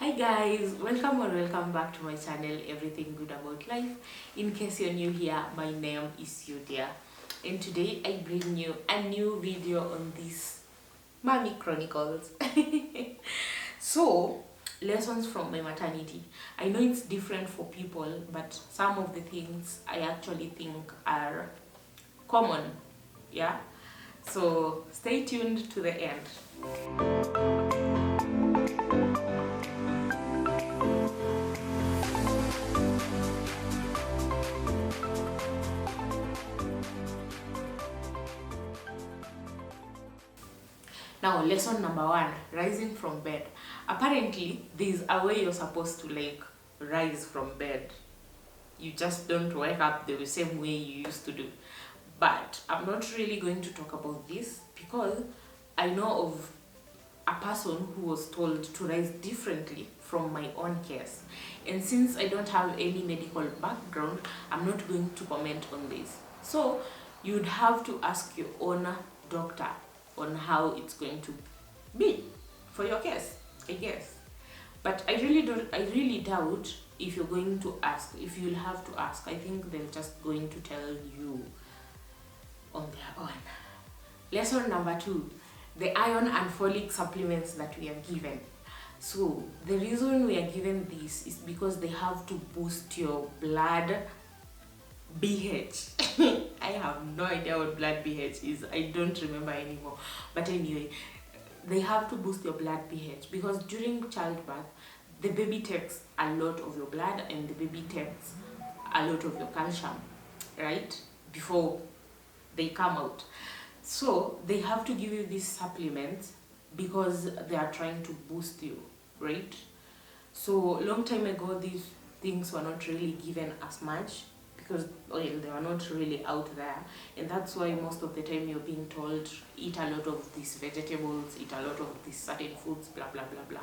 Hi guys, welcome or welcome back to my channel, Everything Good About Life. In case you're new here, my name is Yudia, and today I bring you a new video on this Mommy Chronicles. So, lessons from my maternity. I know it's different for people, but some of the things I actually think are common. Yeah, so stay tuned to the end. Now, lesson number 1, rising from bed. Apparently, there's a way you're supposed to rise from bed. You just don't wake up the same way you used to do. But I'm not really going to talk about this because I know of a person who was told to rise differently from my own case. And since I don't have any medical background, I'm not going to comment on this. So, you'd have to ask your own doctor on how it's going to be for your case, I guess. But I really doubt if you're going to ask, if you'll have to ask. I think they're just going to tell you on their own. Lesson number 2, the iron and folic supplements that we are given. So the reason we are given this is because they have to boost your blood BH. I have no idea what blood BH is. I don't remember anymore. But anyway, they have to boost your blood BH because during childbirth, the baby takes a lot of your blood and the baby takes a lot of your calcium, right? Before they come out. So they have to give you these supplements because they are trying to boost you, right? So long time ago, these things were not really given as much because they are not really out there, and that's why most of the time you're being told eat a lot of these vegetables, eat a lot of these certain foods, blah blah blah blah.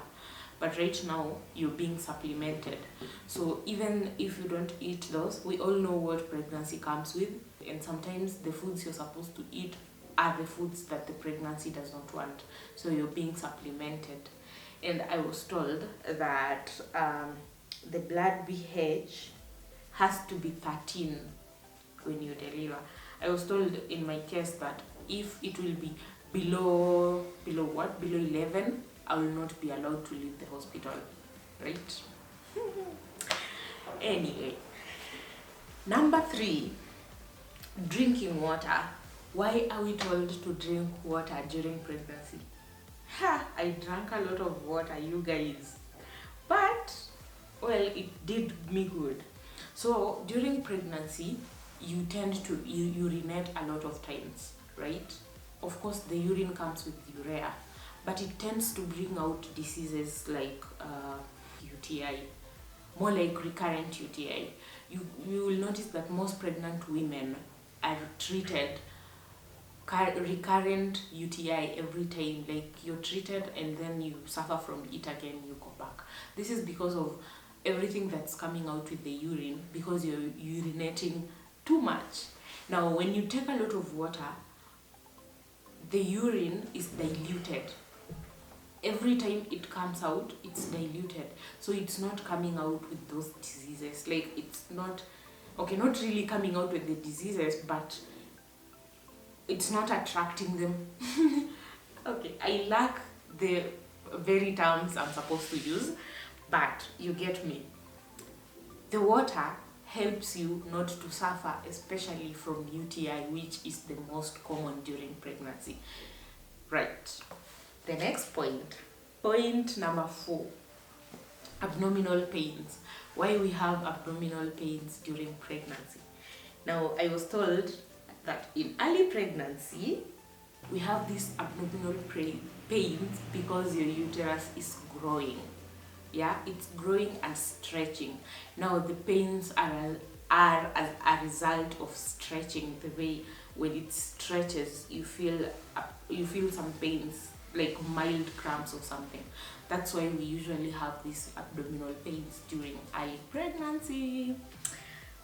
But right now you're being supplemented, so even if you don't eat those, we all know what pregnancy comes with, and sometimes the foods you're supposed to eat are the foods that the pregnancy does not want, so you're being supplemented. And I was told that the blood BH has to be 13 when you deliver. I was told in my case that if it will be below 11, I will not be allowed to leave the hospital, right? Anyway, number 3, drinking water. Why are we told to drink water during pregnancy? I drank a lot of water, you guys, but it did me good. So during pregnancy, you tend to urinate a lot of times, right? Of course, the urine comes with urea, but it tends to bring out diseases like UTI, more like recurrent UTI. You will notice that most pregnant women are treated recurrent UTI every time. Like, you're treated and then you suffer from it again, you go back. This is because of everything that's coming out with the urine, because you're urinating too much. Now, when you take a lot of water, the urine is diluted. Every time it comes out, it's diluted. So it's not coming out with those diseases. Like, it's not really coming out with the diseases, but it's not attracting them. Okay, I lack the very terms I'm supposed to use, but you get me. The water helps you not to suffer, especially from UTI, which is the most common during pregnancy. Right. The next point number 4, abdominal pains. Why we have abdominal pains during pregnancy? Now, I was told that in early pregnancy, we have these abdominal pains because your uterus is growing. Yeah, it's growing and stretching. Now the pains are as a result of stretching. The way when it stretches, you feel some pains, like mild cramps or something. That's why we usually have these abdominal pains during early pregnancy.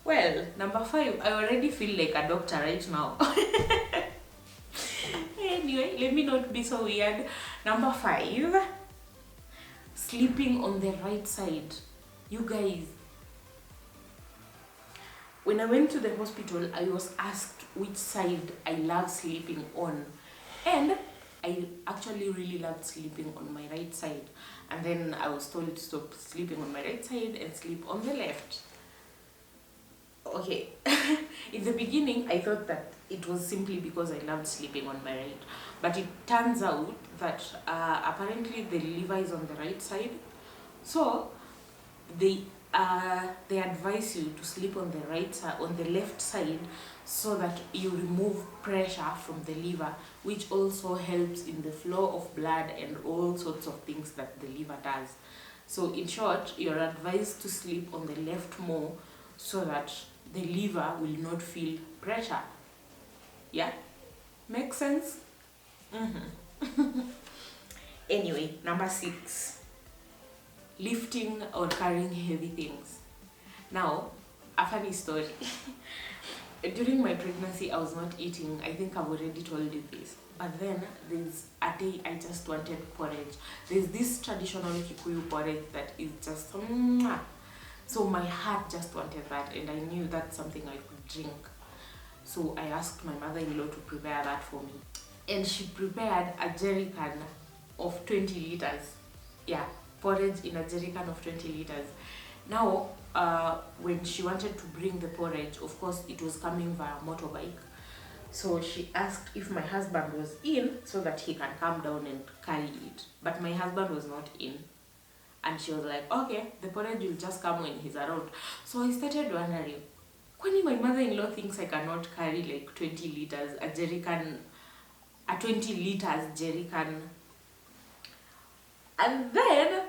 Well, number 5, I already feel like a doctor right now. Anyway, let me not be so weird. Number 5, sleeping on the right side. You guys, when I went to the hospital, I was asked which side I love sleeping on, and I actually really loved sleeping on my right side. And then I was told to stop sleeping on my right side and sleep on the left. Okay, in the beginning I thought that it was simply because I loved sleeping on my right, but it turns out that apparently the liver is on the right side, so they advise you to sleep on the right side, on the left side, so that you remove pressure from the liver, which also helps in the flow of blood and all sorts of things that the liver does. So in short, you're advised to sleep on the left more so that the liver will not feel pressure. Yeah, makes sense? Anyway, number 6, lifting or carrying heavy things. Now, a funny story. During my pregnancy, I was not eating. I think I've already told you this. But then there's a day I just wanted porridge. There's this traditional Kikuyu porridge that is just mwah. So my heart just wanted that, and I knew that's something I could drink. So I asked my mother-in-law to prepare that for me. And she prepared a jerrycan of 20 liters. Yeah, porridge in a jerrycan of 20 liters. Now, when she wanted to bring the porridge, of course, it was coming via motorbike. So she asked if my husband was in so that he can come down and carry it. But my husband was not in. And she was like, okay, the porridge will just come when he's around. So I started wondering, when my mother-in-law thinks I cannot carry like 20 liters, a 20 liters jerrycan. And then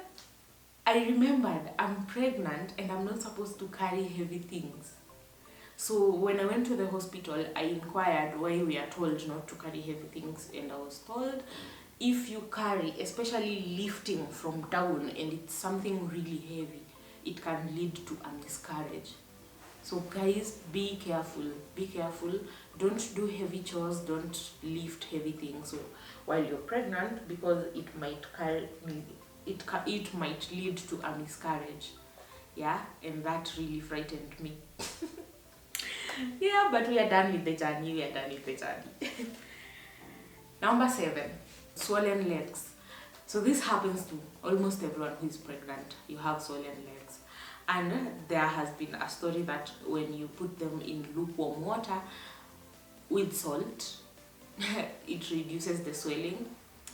I remembered I'm pregnant and I'm not supposed to carry heavy things. So when I went to the hospital, I inquired why we are told not to carry heavy things, and I was told if you carry, especially lifting from down, and it's something really heavy, it can lead to a miscarriage. So guys, be careful, don't do heavy chores, don't lift heavy things while you're pregnant, because it might lead to a miscarriage. Yeah, and that really frightened me. Yeah, but we are done with the journey, Number 7, swollen legs. So this happens to almost everyone who is pregnant. You have swollen legs. And there has been a story that when you put them in lukewarm water with salt, it reduces the swelling.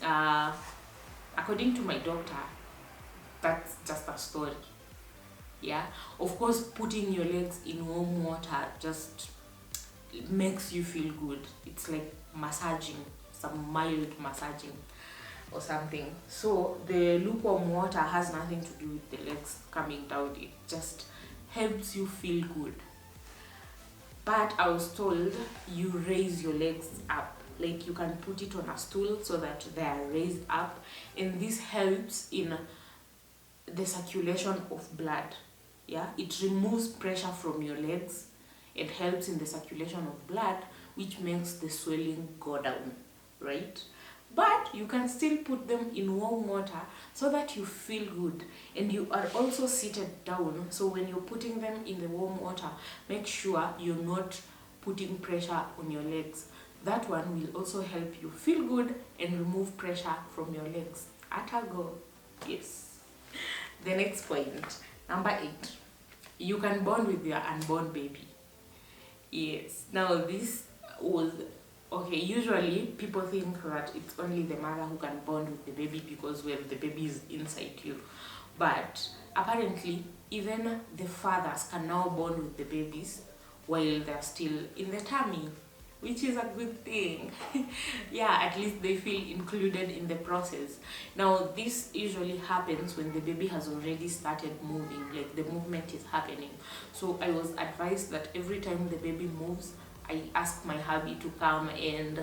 According to my doctor, that's just a story. Yeah, of course, putting your legs in warm water just makes you feel good. It's like massaging, some mild massaging or something. So the lukewarm water has nothing to do with the legs coming down. It just helps you feel good. But I was told you raise your legs up, like you can put it on a stool so that they are raised up, and this helps in the circulation of blood. Yeah, it removes pressure from your legs. It helps in the circulation of blood, which makes the swelling go down, right? But you can still put them in warm water so that you feel good, and you are also seated down. So when you're putting them in the warm water, make sure you're not putting pressure on your legs. That one will also help you feel good and remove pressure from your legs. At a go. Yes. The next point, number 8. You can bond with your unborn baby. Yes. Now this was okay. Usually people think that it's only the mother who can bond with the baby because the baby is inside you. But apparently even the fathers can now bond with the babies while they're still in the tummy, which is a good thing. Yeah, at least they feel included in the process. Now this usually happens when the baby has already started moving, like the movement is happening. So I was advised that every time the baby moves, I ask my hubby to come and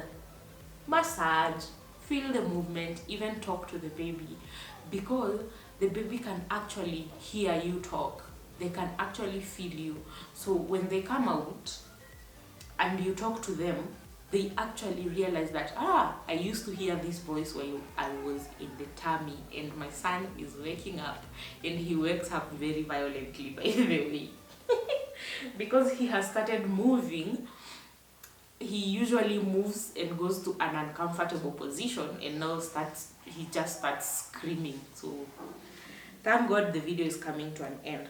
massage, feel the movement, even talk to the baby, because the baby can actually hear you talk. They can actually feel you. So when they come out and you talk to them, they actually realize that, I used to hear this voice while I was in the tummy, and my son is waking up, and he wakes up very violently, by the way. Because he has started moving. He usually moves and goes to an uncomfortable position, and now he just starts screaming. So thank God the video is coming to an end.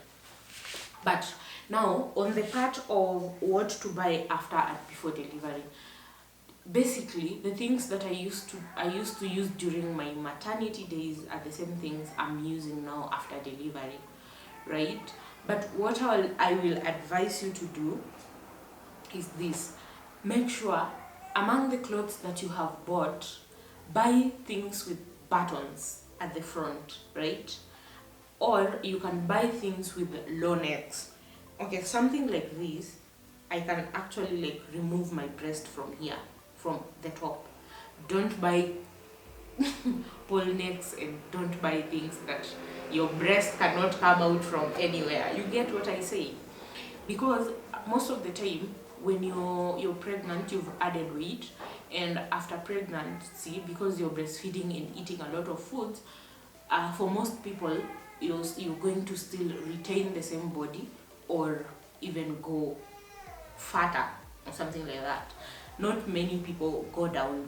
But now, on the part of what to buy after and before delivery, basically the things that I used to use during my maternity days are the same things I'm using now after delivery, right? But what I will advise you to do is this: make sure among the clothes that you have bought, buy things with buttons at the front, right? Or you can buy things with low necks. Okay, something like this, I can actually like remove my breast from here, from the top. Don't buy pole necks, and don't buy things that your breast cannot come out from anywhere. You get what I say? Because most of the time when you're pregnant, you've added weight, and after pregnancy, because you're breastfeeding and eating a lot of foods, for most people you're going to still retain the same body, or even go fatter or something like that. Not many people go down.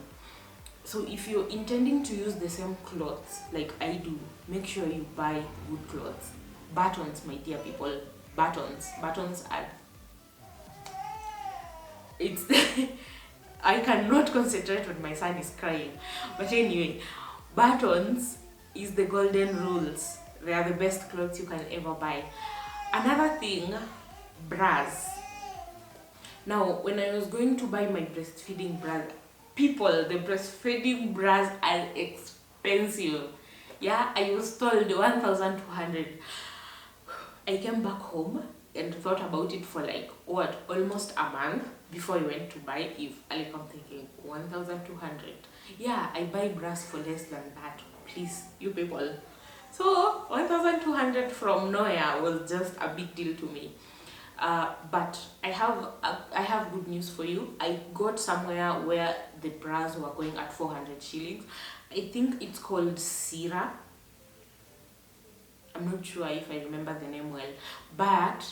So if you're intending to use the same clothes like I do, make sure you buy good clothes. Buttons, my dear people, buttons are, it's I cannot concentrate when my son is crying. But anyway, buttons is the golden rules. They are the best clothes you can ever buy. Another thing, bras. Now, when I was going to buy my breastfeeding bras, people, the breastfeeding bras are expensive. Yeah, I was told 1,200. I came back home and thought about it for like, what, almost a month before I went to buy. If I'm thinking 1,200. Yeah, I buy bras for less than that. Please, you people. So 1,200 from nowhere was just a big deal to me. But I have good news for you. I got somewhere where the bras were going at 400 shillings. I think it's called Sira. I'm not sure if I remember the name well, but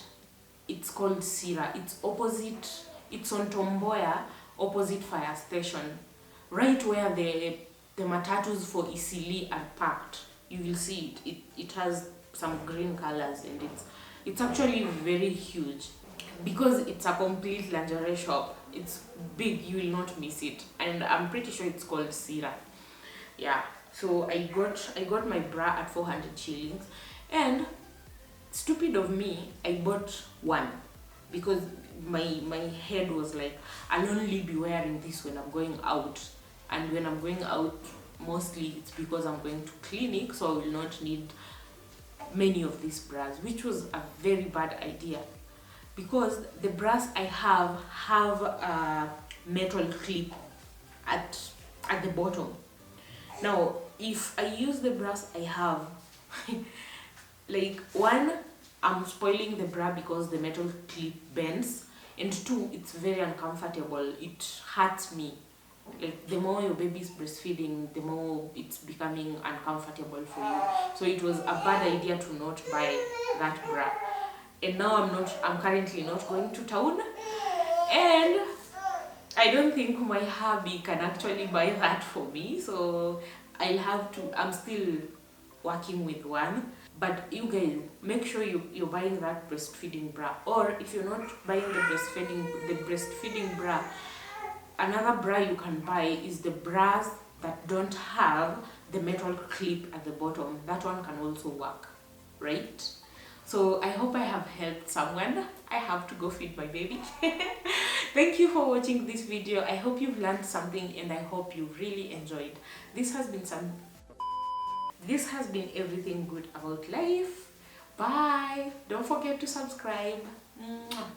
it's called Sira. It's on Tomboya, opposite fire station, right where the matatus for Isili are parked. You will see it. It has some green colors, and it's actually very huge. Because it's a complete lingerie shop, it's big, you will not miss it, and I'm pretty sure it's called Sira. Yeah, so I got my bra at 400 shillings, and stupid of me, I bought one because my head was like, I'll only be wearing this when I'm going out, and when I'm going out, mostly it's because I'm going to clinic, so I will not need many of these bras, which was a very bad idea, because the bras I have a metal clip at the bottom. Now if I use the bras I have like, one, I'm spoiling the bra because the metal clip bends, and two, it's very uncomfortable. It hurts me. Like, the more your baby is breastfeeding, the more it's becoming uncomfortable for you. So it was a bad idea to not buy that bra. And now I'm currently not going to town, and I don't think my hubby can actually buy that for me, so I'll have to, I'm still working with one. But you guys, make sure you're buying that breastfeeding bra, or if you're not buying the breastfeeding bra, another bra you can buy is the bras that don't have the metal clip at the bottom. That one can also work, right? So I hope I have helped someone. I have to go feed my baby. Thank you for watching this video. I hope you've learned something, and I hope you really enjoyed. This has been everything good about life. Bye. Don't forget to subscribe. Mwah.